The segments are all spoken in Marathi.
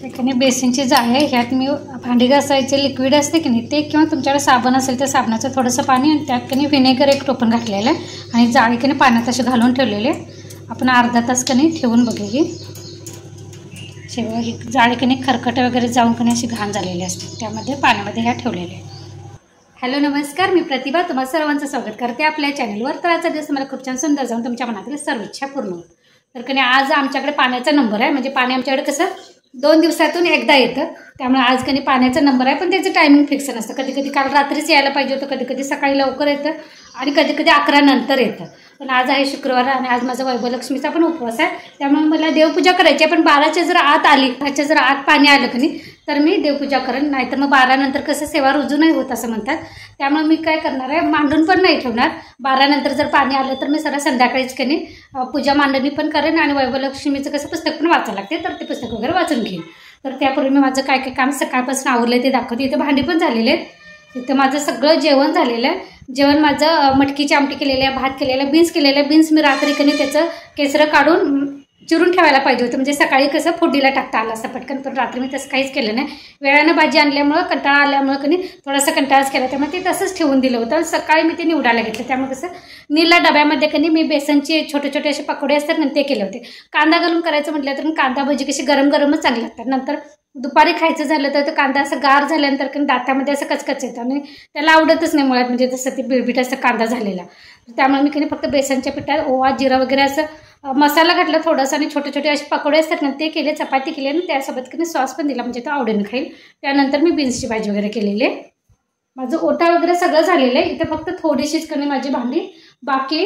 एकाने बेसिनची जाळी आहे, ह्यात मी भांडी घासायचे लिक्विड असते की नाही ते, किंवा तुमच्याकडे साबण असेल तर साबणाचं थोडंसं पाणी, आणि त्यात कणी व्हिनेगर एक टोपण घातलेलं आहे आणि जाळी कणी पाण्यात अशी घालून ठेवलेले. आपण अर्धा तास कणी ठेवून बघूया. शेवगा ही जाळी कणी खरकट वगैरे जाऊन कणी अशी घाण झालेली असते, त्यामध्ये पाण्यामध्ये ह्या ठेवलेले. हॅलो नमस्कार, मी प्रतिभा तुम्हा सर्वांचं स्वागत करते आपल्या चॅनलवर. तर आजचा दिवस मला खूप छान सुंदर जाऊन तुमच्या मनातील सर्व इच्छा पूर्ण होत. तर कणी आज आमच्याकडे पाण्याचा नंबर आहे, म्हणजे पाणी आमच्याकडे कसं 2 दिवसातून एकदा येतं, त्यामुळे आज कणी पाण्याचा नंबर आहे. पण त्याचं टायमिंग फिक्स नसतं. कधी कधी काल रात्रीच यायला पाहिजे होतं, कधी कधी सकाळी लवकर येतं आणि कधी कधी 11 नंतर येतं. पण आज आहे शुक्रवार आणि आज माझा वैभवलक्ष्मीचा पण उपवास आहे, त्यामुळे मला देवपूजा करायची आहे. पण 12च्या जर आत आली, 12च्या जर आत पाणी आलं की नाही तर मी देवपूजा करेन, नाहीतर मग 12 नंतर कसं सेवा रुजू नाही होत असं म्हणतात. त्यामुळे मी काय करणार आहे, मांडून पण नाही ठेवणार. 12 नंतर जर पाणी आलं तर मी सरळ संध्याकाळीच की नाही पूजा मांडणी पण करेन आणि वैभवलक्ष्मीचं कसं पुस्तक पण वाचायला लागते, तर ते पुस्तक वगैरे वाचून घेईन. तर त्यापूर्वी मी माझं काय काय काम सकाळपासून आवरलं ते दाखवते. इथं भांडी पण झालेले आहेत, इथं माझं सगळं जेवण झालेलं आहे. जेवण माझं मटकीची आमटी केलेली आहे, भात केलेला आहे, बीन्स केलेलं आहे. बीन्स मी रात्री कणी त्याचं केसरं काढून चिरून ठेवायला पाहिजे होतं, म्हणजे सकाळी कसं फोडणीला टाकता आलं असतं पटकन. पण रात्री मी तसं काहीच केलं नाही. वेळानं भाजी आणल्यामुळं कंटाळा आल्यामुळं कणी थोडासा कंटाळाच केला, त्यामुळे ते तसंच ठेवून दिलं होतं. सकाळी मी ते निवडायला घेतलं, त्यामुळे कसं नीलला डब्यामध्ये कणी मी बेसनचे छोटे छोटे असे पकोडे असतात ना ते केले होते. कांदा घालून करायचं म्हटलं तर कांदा भजी कशी गरम गरमच चांगली लागतात. नंतर दुपारी खायचं झालं तर कांदा असं गार झाल्यानंतर कणी दातामध्ये असं कचकच येतं आणि त्याला आवडतच नाही मुळात, म्हणजे तसं ते बिळबिट असं कांदा झालेला. त्यामुळे मी कणी फक्त बेसनच्या पिठात ओवा जिरा वगैरे असं मसाला घातला थोडासा आणि छोटे छोटे असे पकोडे असतात ना ते केले, चपाती केली आणि त्यासोबत कधी सॉस पण दिला, म्हणजे तो आवडीनं खाईल. त्यानंतर मी बीन्सची भाजी वगैरे केलेली आहे. माझं ओटा वगैरे सगळं झालेलं आहे. इथे फक्त थोडीशीच कणी माझी भांडी बाकी.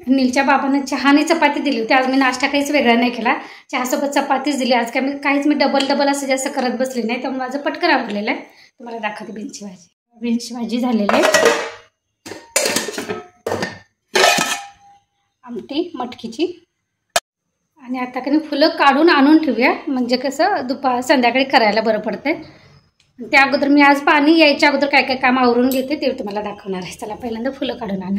नीलच्या बाबांना चहाने चपाती दिली होती. आज मी नाश्ता काहीच वेगळा नाही केला, चहासोबत चपातीच दिली. आज काय काहीच मी डबल असं जास्त करत बसली नाही, त्यामुळे माझं पटकन आवडलेलं आहे. तुम्हाला दाखवते बीन्सची भाजी. बीन्सची भाजी झालेली आहे. आमटी मटकीची. आणि आता कधी फुलं काढून आणून ठेवूया, म्हणजे कसं संध्याकाळी करायला बरं पडतंय. त्या अगोदर मी आज पाणी यायच्या अगोदर काय काय काम आवरून घेते ते तुम्हाला दाखवणार आहे. चला पहिल्यांदा फुलं काढून आणू.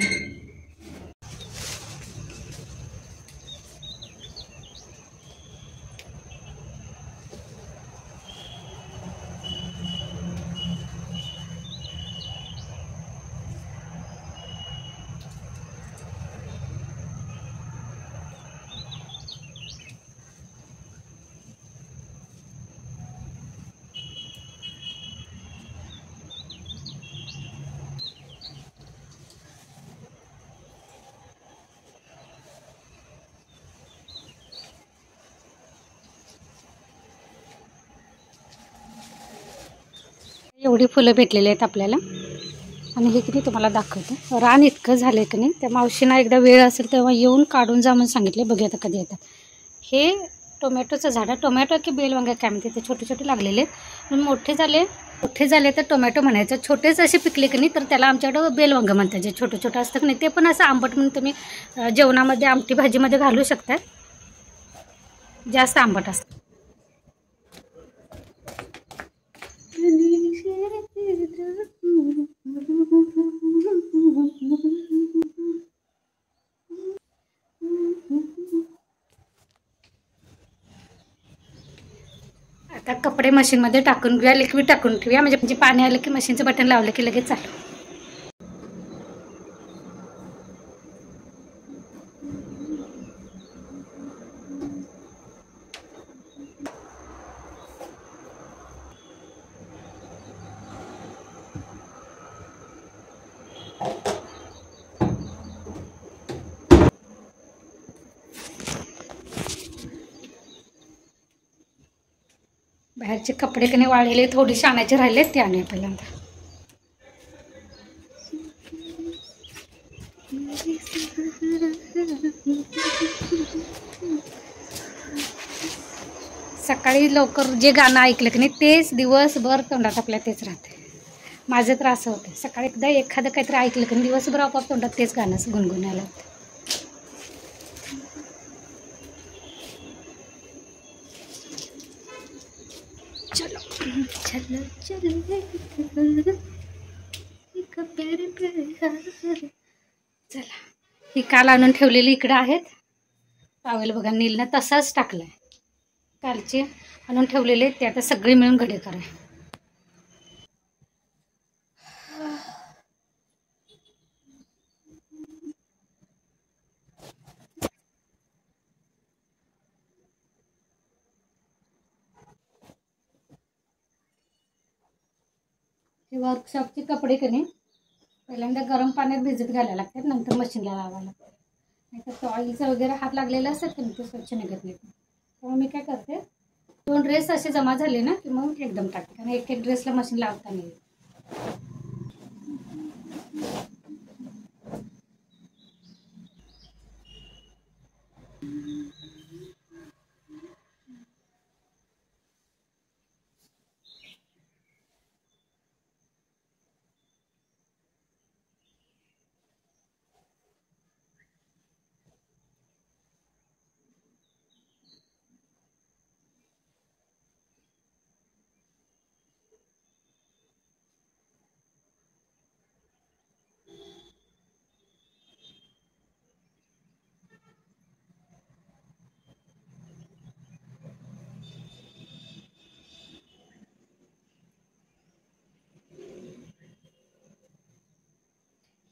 एवढी फुलं भेटलेली आहेत आपल्याला. आणि हे की तुम्हाला दाखवते, रान इतकं झालं की नाही. त्या मावशींना एकदा वेळ असेल तेव्हा येऊन काढून जा म्हणून सांगितले, बघूया आता कधी येतात. हे टोमॅटोचं झाड आहे, टोमॅटो की बेलवांगे काय म्हणते, ते छोटे छोटे लागलेले. पण मोठे झाले तर टोमॅटो म्हणायचं. छोटेच असे पिकले की नाही तर त्याला आमच्याकडं बेलवांगे म्हणतात. जे छोटं छोटं असतं की नाही ते पण असं आंबट म्हणून तुम्ही जेवणामध्ये आमटी भाजीमध्ये घालू शकता, जास्त आंबट असतं. आता कपडे मशीनमध्ये टाकून घेऊया, लिक्विड टाकून ठेवूया, म्हणजे पाणी आलं की मशीनचं बटन लावलं की लगेच चालू. बाहेरचे कपडे कधी वाळलेले थोडेसे आणायचे राहिले, ते आणूया पहिल्यांदा. सकाळी लवकर जे गाणं ऐकलं की नाही तेच दिवसभर तोंडात आपल्या तेच राहते. माझं तर असं होतं, सकाळी एकदा एखादं काहीतरी ऐकलं की दिवसभर आपोआप तोंडात तेच गाणं गुणगुणायला होतं. चलो चलो चलो चला. ही काल आणून ठेवलेली इकडं आहेत. पावेल बघा नीलनं तसाच टाकलाय, कालचे आणून ठेवलेले ते आता सगळे मिळून घडी करा. हे वर्कशॉपचे कपडे कधी पहिल्यांदा गरम पाण्यात भिजत घालायला लागतात, नंतर मशीनला लावायला लागतात. नाही तर टॉईलचं वगैरे हात लागलेला असतात की ते स्वच्छ निघत नाही. त्यामुळे मी काय करते, 2 ड्रेस असे जमा झाले ना की मग एकदम टाकते, कारण एक ड्रेसला मशीन लावता नाही.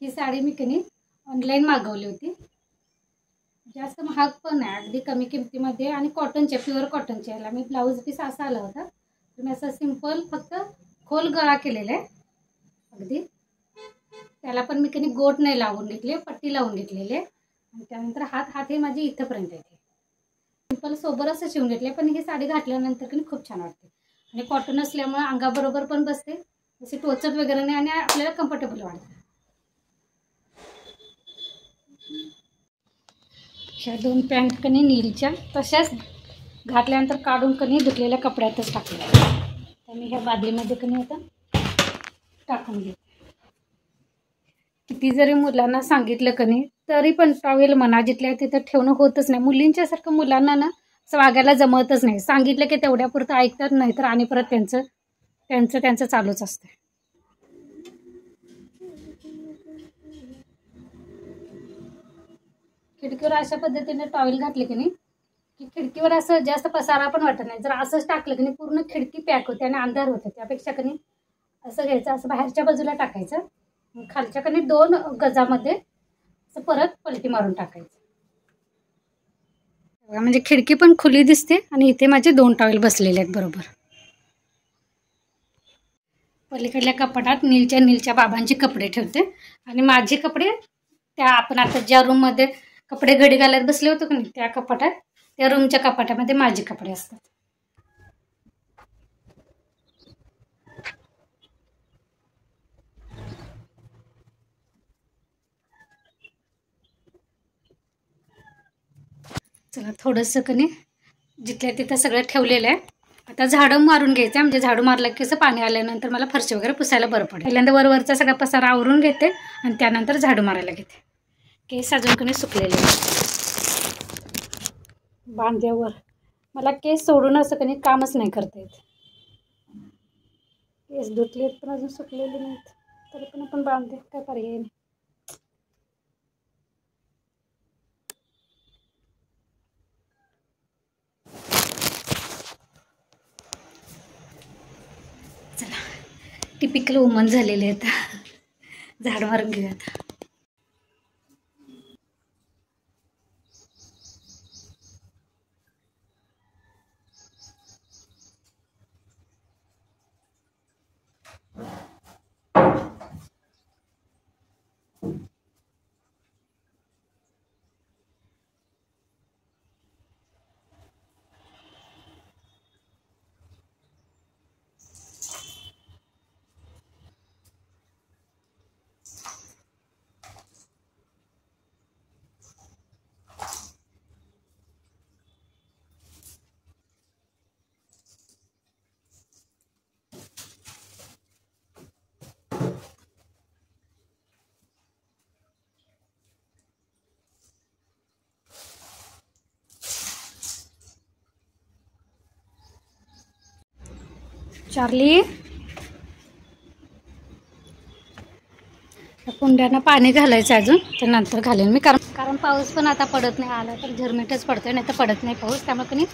ही साडी मी कधी ऑनलाईन मागवली होती. जास्त महाग पण आहे, अगदी कमी किमतीमध्ये आणि कॉटनचे, प्युअर कॉटनचे. याला मी ब्लाऊज पीस असा आला होता, तर मी असं सिंपल फक्त खोल गळा केलेला आहे अगदी. त्याला पण मी कधी गोट नाही लावून घेतले, पट्टी लावून घेतलेली आहे. आणि त्यानंतर हात हे माझे इथंपर्यंत येते. सिंपल सोबर असं शिवून घेतले, पण ही साडी घातल्यानंतर कधी खूप छान वाटते. आणि कॉटन असल्यामुळे अंगाबरोबर पण बसते, अशी टोचत वगैरे नाही आणि आपल्याला कम्फर्टेबल वाटते. ह्या 2 पॅन्ट कणी नीलच्या तशाच घातल्यानंतर काढून कणी धुतलेल्या कपड्यातच टाकल्या. तर मी ह्या बादलीमध्ये कणी आता टाकून घेते. किती जरी मुलांना सांगितलं कणी तरी पण टॉवेल म्हणा जिथल्या तिथं ठेवणं होतच नाही. मुलींच्यासारखं मुलांना ना असं वागायला जमतच नाही. सांगितलं की तेवढ्यापुरतं ऐकतात, नाही तर आणि परत त्यांचं चालूच असतं. खिडकीवर अशा पद्धतीने टॉवेल घातले की नाही की खिडकीवर असं जास्त पसारा पण वाटत नाही. जर असंच टाकलं की नाही पूर्ण खिडकी पॅक होते आणि अंधार होते. त्यापेक्षा की नाही असं घ्यायचं, असं बाहेरच्या बाजूला टाकायचं, खालच्या की नाही 2 गजामध्ये असं परत पलटी मारून टाकायचं. म्हणजे खिडकी पण खुली दिसते आणि इथे माझे 2 टॉवेल बसलेले आहेत बरोबर. पलीकडल्या कपाटात नीलच्या बाबांचे कपडे ठेवते आणि माझे कपडे त्या आपण आता ज्या रूममध्ये कपडे घडी घालत बसले होते की नाही त्या कपाटात, त्या रूमच्या कपाटामध्ये माझे कपडे असतात. चला थोडंसं कणी जिथल्या तिथं सगळं ठेवलेलं आहे. आता झाडू मारून घ्यायचं, म्हणजे झाडू मारलं की असं पाणी आल्यानंतर मला फरशी वगैरे पुसायला बरं पडेल. पहिल्यांदा वरचा सगळा पसारा आवरून घेते आणि त्यानंतर झाडू मारायला घेते. केस अजून कणी सुकलेले बांध्यावर. मला केस सोडून असं कधी कामच नाही करता येत. केस धुतलेत पण अजून सुकलेले नाहीत, तरी पण आपण बांधते, काय पर्याय नाही. चला टिपिकल वुमन झालेले आहेत. झाड मारून घेऊयात. चार्ली, कुंड्यांना पाणी घालायचं अजून, तर नंतर घालेन मी, कारण पाऊस पण आता पडत नाही. आला तर झरमिटच पडतोय, नाही तर पडत नाही पाऊस. त्यामुळे कणी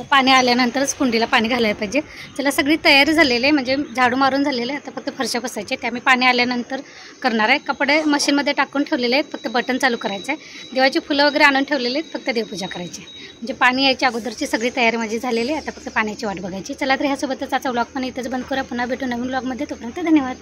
पाणी आल्यानंतरच कुंडीला पाणी घालायला पाहिजे. चला सगळी तयारी झालेली आहे, म्हणजे झाडू मारून झालेले आहे. आता फक्त फरशा बसायचे, ते आम्ही पाणी आल्यानंतर करणार आहे. कपडे मशीनमध्ये टाकून ठेवलेले आहेत, फक्त बटन चालू करायचं आहे. देवाची फुलं वगैरे आणून ठेवलेले आहेत, फक्त देवपूजा करायची. म्हणजे पाणी यायच्या अगोदरची सगळी तयारी माझी झालेली आहे. आता फक्त पाण्याची वाट बघायची. चला तर ह्यासोबतच आजचा व्लॉग पण इथंच बंद करूया. पुन्हा भेटू नवीन व्लॉगमध्ये. तोपर्यंत धन्यवाद.